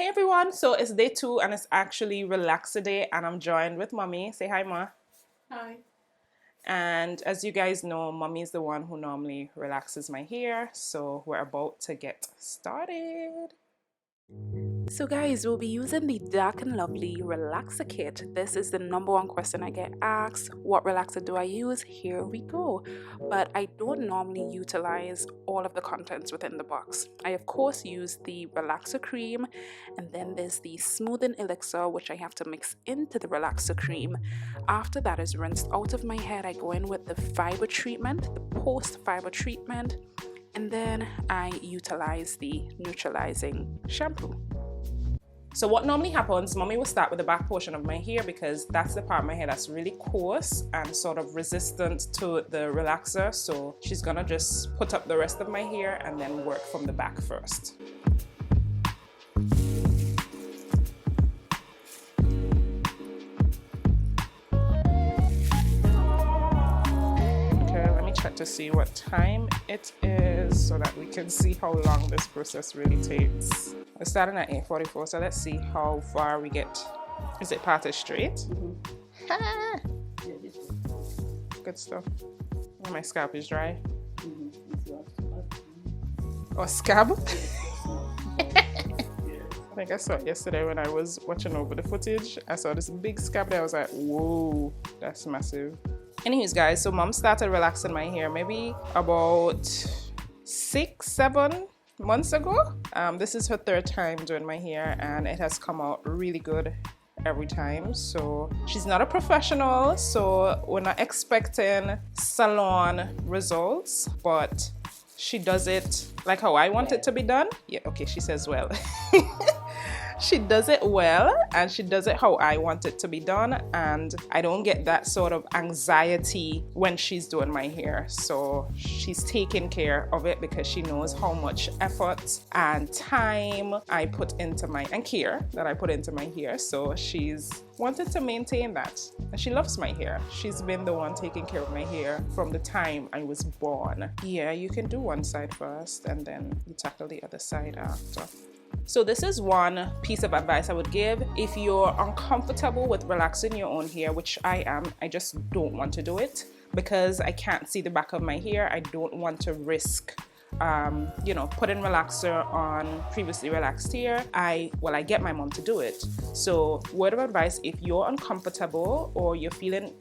Hey everyone, so it's day 2 and it's actually Relaxer Day and I'm joined with Mommy. Say hi, Ma. Hi. And as you guys know, Mommy is the one who normally relaxes my hair, so we're about to get started. So guys, we'll be using the Dark and Lovely Relaxer Kit. This is the #1 question I get asked. What relaxer do I use? Here we go. But I don't normally utilize all of the contents within the box. I of course use the relaxer cream, and then there's the smoothing elixir which I have to mix into the relaxer cream. After that is rinsed out of my head, I go in with the fiber treatment, the post fiber treatment, and then I utilize the neutralizing shampoo. So what normally happens, Mommy will start with the back portion of my hair because that's the part of my hair that's really coarse and sort of resistant to the relaxer. So she's gonna just put up the rest of my hair and then work from the back first. Okay, let me check to see what time it is so that we can see how long this process really takes. We're starting at 8:44, so let's see how far we get. Is it parted straight? Mm-hmm. Good stuff. Oh, my scalp is dry. Oh, scab? I think I saw it yesterday when I was watching over the footage. I saw this big scab there. I was like, whoa, that's massive. Anyways, guys, so Mom started relaxing my hair maybe about 6-7 months ago. This is her 3rd time doing my hair and it has come out really good every time. So she's not a professional, so we're not expecting salon results, but she does it like how I want it to be done. Yeah, okay, she says well. She does it well and she does it how I want it to be done, and I don't get that sort of anxiety when she's doing my hair. So she's taking care of it because she knows how much effort and time I put into my and care that I put into my hair. So she's wanted to maintain that, and she loves my hair. She's been the one taking care of my hair from the time I was born. Yeah, you can do one side first and then you tackle the other side after. So this is one piece of advice I would give. If you're uncomfortable with relaxing your own hair, which I am, I just don't want to do it because I can't see the back of my hair. I don't want to risk putting relaxer on previously relaxed hair. I get my mom to do it. So word of advice, if you're uncomfortable or you're feeling,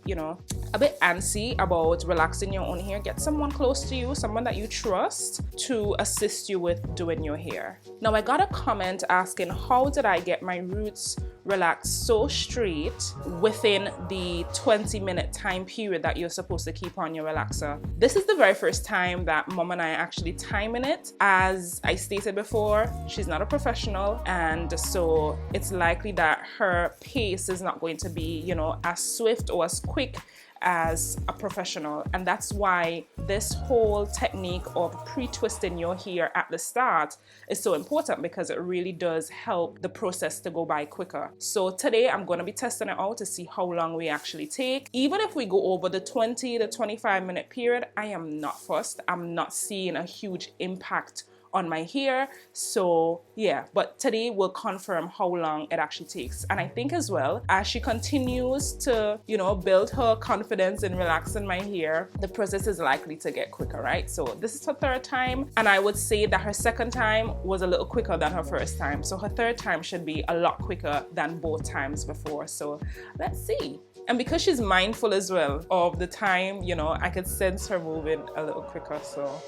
a bit antsy about relaxing your own hair, get someone close to you, someone that you trust to assist you with doing your hair. Now I got a comment asking, how did I get my roots relaxed so straight within the 20-minute time period that you're supposed to keep on your relaxer? This is the very first time that Mom and I actually timing it. As I stated before, she's not a professional, and so it's likely that her pace is not going to be, as swift or as quick as a professional, and that's why this whole technique of pre-twisting your hair at the start is so important, because it really does help the process to go by quicker. So today I'm going to be testing it out to see how long we actually take. Even if we go over the 20 to 25 minute period, I am not fussed. I'm not seeing a huge impact on my hair. So yeah, but today we'll confirm how long it actually takes. And I think as well, as she continues to, build her confidence in relaxing my hair, the process is likely to get quicker, right? So this is her 3rd time, and I would say that her 2nd time was a little quicker than her 1st time. So her 3rd time should be a lot quicker than both times before. So let's see. And because she's mindful as well of the time, I could sense her moving a little quicker. So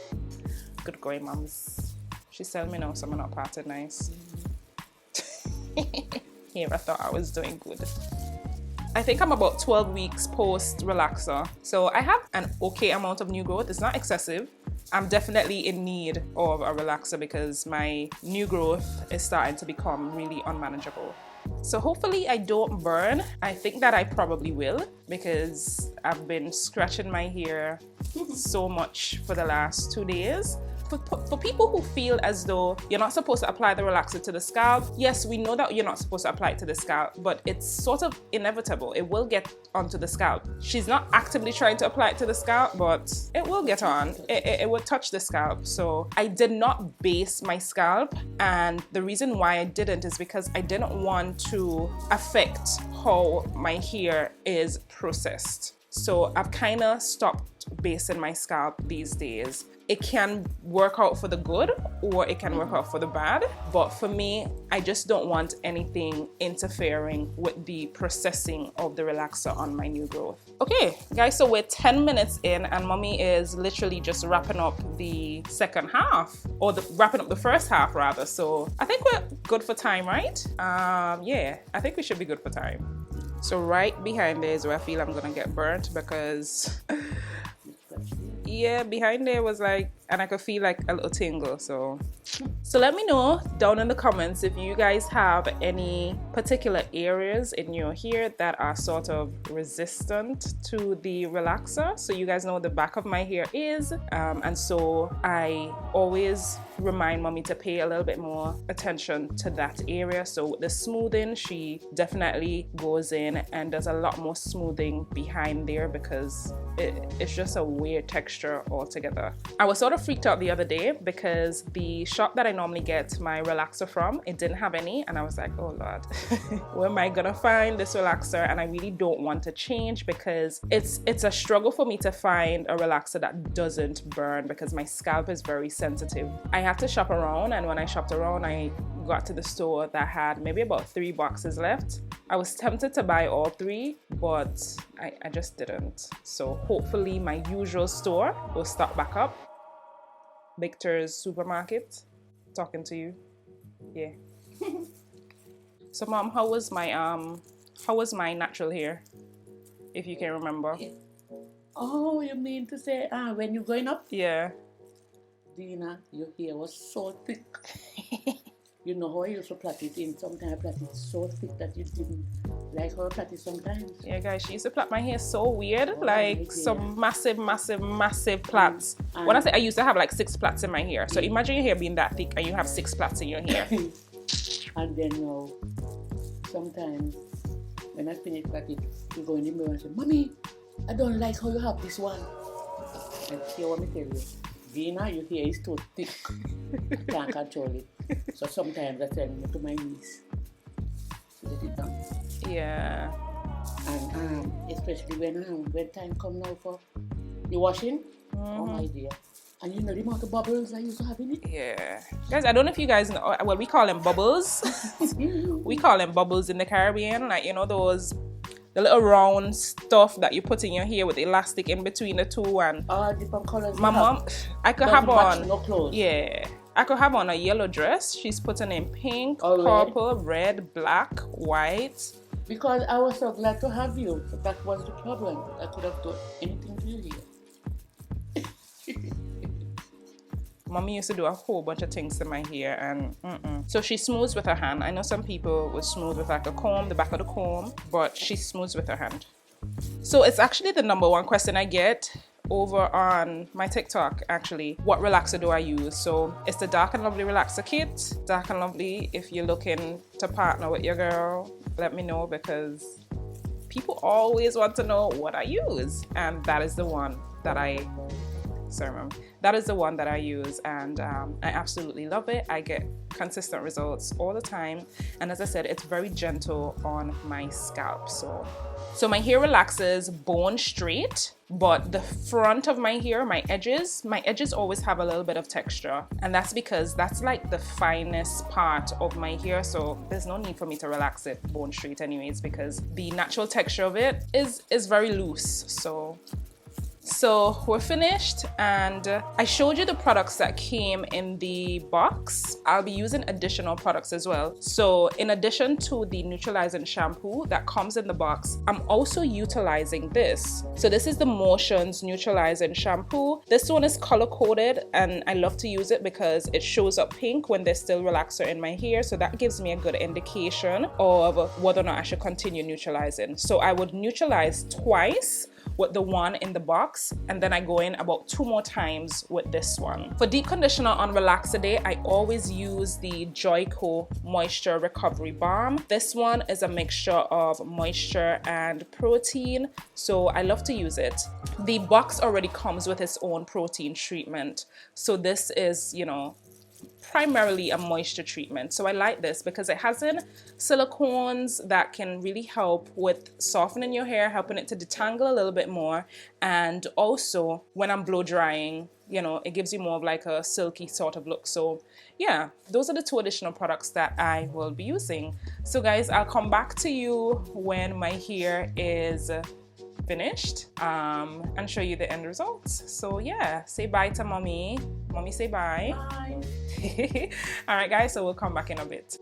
good going, moms. She's telling me no, so I'm not parted nice. Here, I thought I was doing good. I think I'm about 12 weeks post relaxer. So I have an okay amount of new growth. It's not excessive. I'm definitely in need of a relaxer because my new growth is starting to become really unmanageable. So hopefully I don't burn. I think that I probably will, because I've been scratching my hair so much for the last 2 days. for people who feel as though you're not supposed to apply the relaxer to the scalp, yes, we know that you're not supposed to apply it to the scalp, but it's sort of inevitable. It will get onto the scalp. She's not actively trying to apply it to the scalp, but it will get on. It will touch the scalp. So I did not base my scalp, and the reason why I didn't is because I didn't want to affect how my hair is processed. So I've kind of stopped basing my scalp these days. It can work out for the good or it can work out for the bad. But for me, I just don't want anything interfering with the processing of the relaxer on my new growth. Okay, guys, so we're 10 minutes in and mommy is literally just wrapping up the second half, or wrapping up the first half rather. So I think we're good for time, right? Yeah, I think we should be good for time. So right behind there is where I feel I'm gonna get burnt because yeah, behind there was like, and I could feel like a little tingle. So let me know down in the comments if you guys have any particular areas in your hair that are sort of resistant to the relaxer. So you guys know what the back of my hair is, and so I always remind mommy to pay a little bit more attention to that area. So with the smoothing, she definitely goes in and does a lot more smoothing behind there because it's just a weird texture altogether. I was sort of freaked out the other day because the shop that I normally get my relaxer from, it didn't have any, and I was like, oh Lord, where am I gonna find this relaxer? And I really don't want to change because it's a struggle for me to find a relaxer that doesn't burn because my scalp is very sensitive. I have to shop around, and when I shopped around, I got to the store that had maybe about 3 boxes left. I was tempted to buy all 3, but I just didn't. So hopefully my usual store will stock back up. Victor's supermarket, talking to you. Yeah. So mom, how was my natural hair, if you can remember? Oh, you mean to say when you're growing up? Yeah. Dina, your hair was so thick. You know how I used to plait it in. Sometimes I plait it so thick that you didn't like how I plait it sometimes. Yeah, guys, she used to plait my hair so weird, like some massive plaits. When I say I used to have like 6 plaits in my hair, so imagine your hair being that thick and you have 6 plaits in your hair. And then now, sometimes when I finish plait it, you go in the mirror and say, Mommy, I don't like how you have this one. And see what me tell you. Dina, your hair is too thick. I can't control it. So sometimes I tell me to my niece to let it down. Yeah. And especially when time come now for the washing, oh my dear. And you know the amount of bubbles I used to have in it? Yeah. Guys, I don't know if you guys know, well, we call them bubbles. We call them bubbles in the Caribbean. Like, you know, the little round stuff that you put in your hair with elastic in between the two. And different colors. my mom, I could have on, no clothes. Yeah, I could have on a yellow dress. She's putting in pink, purple, red, black, white. Because I was so glad to have you. So that was the problem. I could have done anything to you here. Mommy used to do a whole bunch of things to my hair, and so she smooths with her hand. I know some people would smooth with like a comb, the back of the comb, but she smooths with her hand. So it's actually the #1 question I get over on my TikTok, actually. What relaxer do I use? So it's the Dark and Lovely Relaxer Kit. Dark and Lovely, if you're looking to partner with your girl, let me know, because people always want to know what I use. And that is the one that that is the one that I use, and I absolutely love it. I get consistent results all the time, and as I said, it's very gentle on my scalp. So my hair relaxes bone straight, but the front of my hair, my edges always have a little bit of texture, and that's because that's like the finest part of my hair, so there's no need for me to relax it bone straight anyways, because the natural texture of it is very loose. So we're finished, and I showed you the products that came in the box. I'll be using additional products as well. So in addition to the neutralizing shampoo that comes in the box, I'm also utilizing this. So this is the Motions neutralizing shampoo. This one is color coded, and I love to use it because it shows up pink when there's still relaxer in my hair. So that gives me a good indication of whether or not I should continue neutralizing. So I would neutralize twice with the one in the box, and then I go in about 2 more times with this one. For deep conditioner on Relaxer Day, I always use the Joico Moisture Recovery Balm. This one is a mixture of moisture and protein, so I love to use it. The box already comes with its own protein treatment, so this is, you know, primarily a moisture treatment. So I like this because it has in silicones that can really help with softening your hair, helping it to detangle a little bit more, and also when I'm blow drying, you know, it gives you more of like a silky sort of look. So yeah, those are the 2 additional products that I will be using. So guys, I'll come back to you when my hair is finished and show you the end results. So yeah, say bye to mommy. Mommy, say bye. Bye. All right guys, so we'll come back in a bit.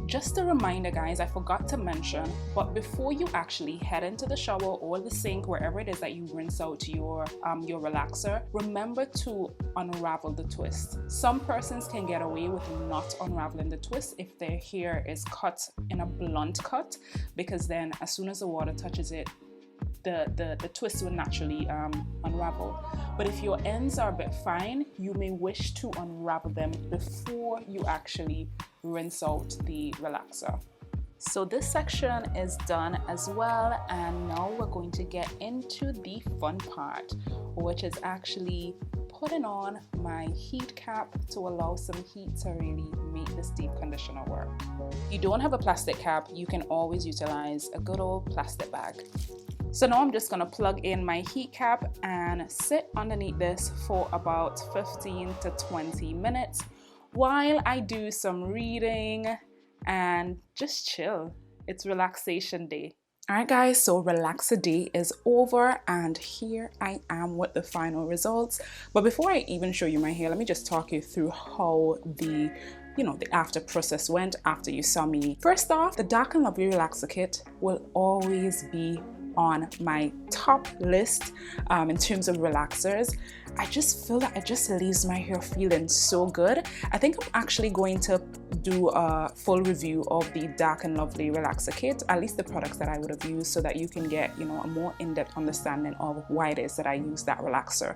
Just a reminder guys, I forgot to mention, but before you actually head into the shower or the sink, wherever it is that you rinse out your relaxer, remember to unravel the twist. Some persons can get away with not unraveling the twist if their hair is cut in a blunt cut, because then as soon as the water touches it, the twist will naturally unravel. But if your ends are a bit fine, you may wish to unravel them before you actually rinse out the relaxer. So this section is done as well, and now we're going to get into the fun part, which is actually putting on my heat cap to allow some heat to really make this deep conditioner work. If you don't have a plastic cap, you can always utilize a good old plastic bag. So now I'm just going to plug in my heat cap and sit underneath this for about 15 to 20 minutes while I do some reading and just chill. It's relaxation day. Alright guys, so Relaxer Day is over and here I am with the final results. But before I even show you my hair, let me just talk you through how the after process went after you saw me. First off, the Dark and Lovely Relaxer Kit will always be on my top list in terms of relaxers. I just feel that it just leaves my hair feeling so good. I think I'm actually going to do a full review of the Dark and Lovely Relaxer Kit, at least the products that I would have used, so that you can get, you know, a more in-depth understanding of why it is that I use that relaxer.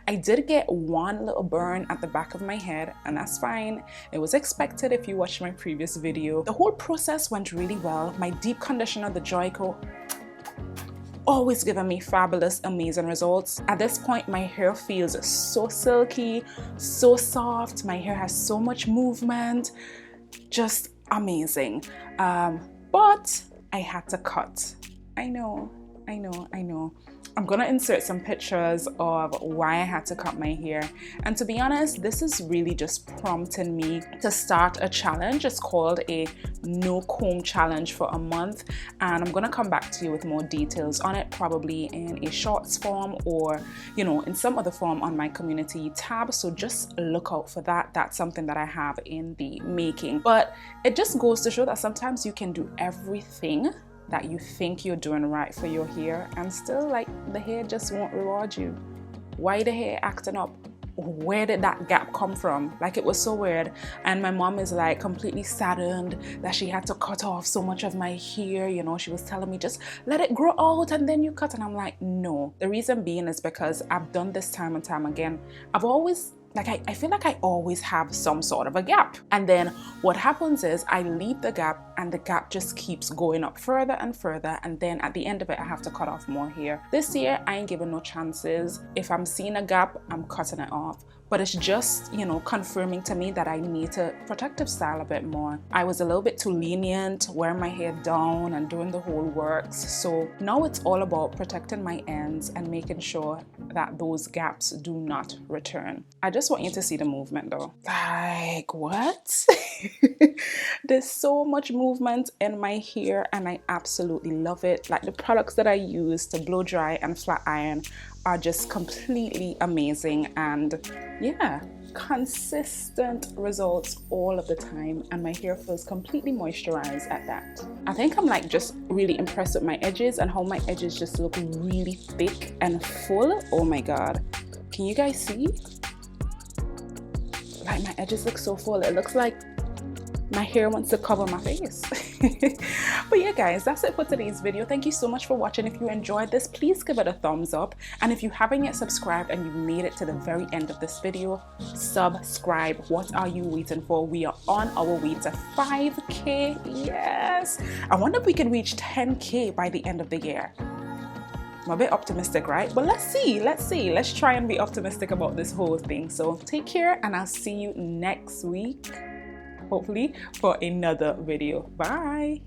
I did get one little burn at the back of my head, and that's fine. It was expected if you watched my previous video. The whole process went really well. My deep conditioner, the Joico, always giving me fabulous, amazing results. At this point, my hair feels so silky, so soft. My hair has so much movement, just amazing. But I had to cut. I know. I'm gonna insert some pictures of why I had to cut my hair. And to be honest, this is really just prompting me to start a challenge. It's called a no comb challenge for a month. And I'm gonna come back to you with more details on it, probably in a shorts form or, you know, in some other form on my community tab. So just look out for that. That's something that I have in the making. But it just goes to show that sometimes you can do everything that you think you're doing right for your hair and still, like, the hair just won't reward you. Why the hair acting up? Where did that gap come from? Like, it was so weird. And my mom is like completely saddened that she had to cut off so much of my hair. You know, she was telling me, just let it grow out and then you cut. And I'm like, no. The reason being is because I've done this time and time again. I've always, like, I feel like I always have some sort of a gap. And then what happens is I leave the gap and the gap just keeps going up further and further. And then at the end of it, I have to cut off more hair. This year, I ain't giving no chances. If I'm seeing a gap, I'm cutting it off. But it's just, you know, confirming to me that I need to protective style a bit more. I was a little bit too lenient, wearing my hair down and doing the whole works. So now it's all about protecting my ends and making sure that those gaps do not return. I just want you to see the movement though. Like, what? There's so much movement in my hair and I absolutely love it. Like the products that I use to blow dry and flat iron are just completely amazing, and yeah, consistent results all of the time, and my hair feels completely moisturized at that. I think I'm like just really impressed with my edges and how my edges just look really thick and full. Oh my god, can you guys see? Like my edges look so full. It looks like my hair wants to cover my face. But yeah guys, that's it for today's video. Thank you so much for watching. If you enjoyed this, please give it a thumbs up, and if you haven't yet subscribed and you've made it to the very end of this video, subscribe. What are you waiting for? We are on our way to 5k. Yes, I wonder if we can reach 10k by the end of the year. I'm a bit optimistic, right? But let's see, let's try and be optimistic about this whole thing. So take care, and I'll see you next week, hopefully, for another video. Bye.